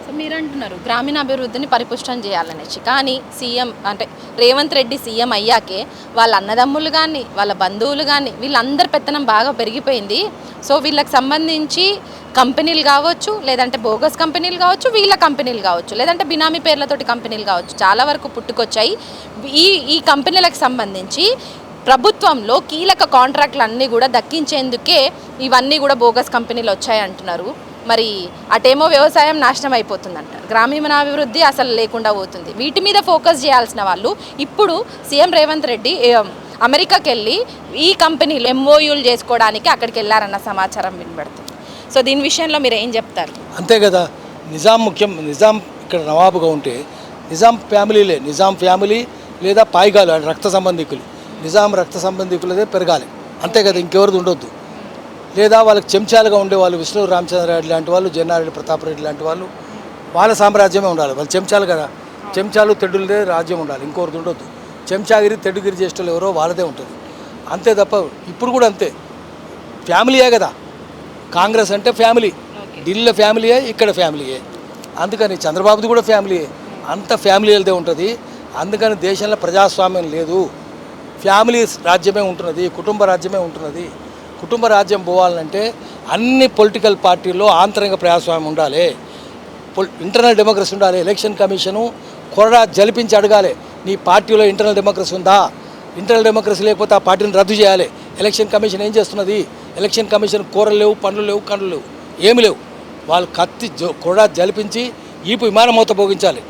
So మీరు అంటున్నారు గ్రామీణాభివృద్ధిని పరిపుష్టం చేయాలనేసి, కానీ సీఎం అంటే రేవంత్ రెడ్డి సీఎం అయ్యాకే వాళ్ళ అన్నదమ్ములు కానీ వాళ్ళ బంధువులు కానీ వీళ్ళందరి పెత్తనం బాగా పెరిగిపోయింది. సో వీళ్ళకి సంబంధించి కంపెనీలు కావచ్చు, లేదంటే బోగస్ కంపెనీలు కావచ్చు, వీళ్ళ కంపెనీలు కావచ్చు, లేదంటే బినామీ పేర్లతోటి కంపెనీలు కావచ్చు, చాలా వరకు పుట్టుకొచ్చాయి. ఈ ఈ కంపెనీలకు సంబంధించి ప్రభుత్వంలో కీలక కాంట్రాక్టులు అన్నీ కూడా దక్కించేందుకే ఇవన్నీ కూడా బోగస్ కంపెనీలు వచ్చాయి అంటున్నారు. మరి అటేమో వ్యవసాయం నాశనం అయిపోతుంది అంటారు, గ్రామీణాభివృద్ధి అసలు లేకుండా పోతుంది. వీటి మీద ఫోకస్ చేయాల్సిన వాళ్ళు ఇప్పుడు సీఎం రేవంత్ రెడ్డి అమెరికాకి వెళ్ళి ఈ కంపెనీలు ఎంఓయూలు చేసుకోవడానికి అక్కడికి వెళ్ళారన్న సమాచారం వినబడుతుంది. సో దీని విషయంలో మీరు ఏం చెప్తారు? అంతే కదా, నిజాం ఇక్కడ నవాబుగా ఉంటే నిజాం ఫ్యామిలీలే, నిజాం ఫ్యామిలీ లేదా పాయిగాలు రక్త సంబంధికులు, నిజాం రక్త సంబంధికులదే పెరగాలి, అంతే కదా, ఇంకెవరిది ఉండొద్దు. లేదా వాళ్ళకి చెంచాలుగా ఉండేవాళ్ళు విష్ణు రామచంద్రారెడ్డి లాంటి వాళ్ళు, జన్నారెడ్డి ప్రతాప్ రెడ్డి లాంటి వాళ్ళు, వాళ్ళ సామ్రాజ్యమే ఉండాలి. వాళ్ళు చెంచాలు కదా, చెంచాలు తెడ్డులదే రాజ్యం ఉండాలి, ఇంకొకరిది ఉండొద్దు. చెంచాగిరి తెడ్డుగిరి చేసేటోళ్ళు ఎవరో వాళ్ళదే ఉంటుంది, అంతే తప్ప. ఇప్పుడు కూడా అంతే, ఫ్యామిలీయే కదా, కాంగ్రెస్ అంటే ఫ్యామిలీ, ఢిల్లీలో ఫ్యామిలీయే, ఇక్కడ ఫ్యామిలీయే. అందుకని చంద్రబాబుది కూడా ఫ్యామిలీయే, అంత ఫ్యామిలీలదే ఉంటుంది. అందుకని దేశంలో ప్రజాస్వామ్యం లేదు, ఫ్యామిలీ రాజ్యమే ఉంటున్నది, కుటుంబ రాజ్యమే ఉంటున్నది. కుటుంబ రాజ్యం పోవాలంటే అన్ని పొలిటికల్ పార్టీల్లో ఆంతరంగ ప్రజాస్వామ్యం ఉండాలి, ఇంటర్నల్ డెమోక్రసీ ఉండాలి. ఎలక్షన్ కమిషను కొరడా జలిపించి అడగాలి, నీ పార్టీలో ఇంటర్నల్ డెమోక్రసీ ఉందా? ఇంటర్నల్ డెమోక్రసీ లేకపోతే ఆ పార్టీని రద్దు చేయాలి. ఎలక్షన్ కమిషన్ ఏం చేస్తున్నది? ఎలక్షన్ కమిషన్ కూరలు లేవు, పండ్లు లేవు, కండ్లు లేవు, ఏమి లేవు. వాళ్ళు కత్తి కొరడా జలిపించి ఈపు విమానమూత భోగించాలి.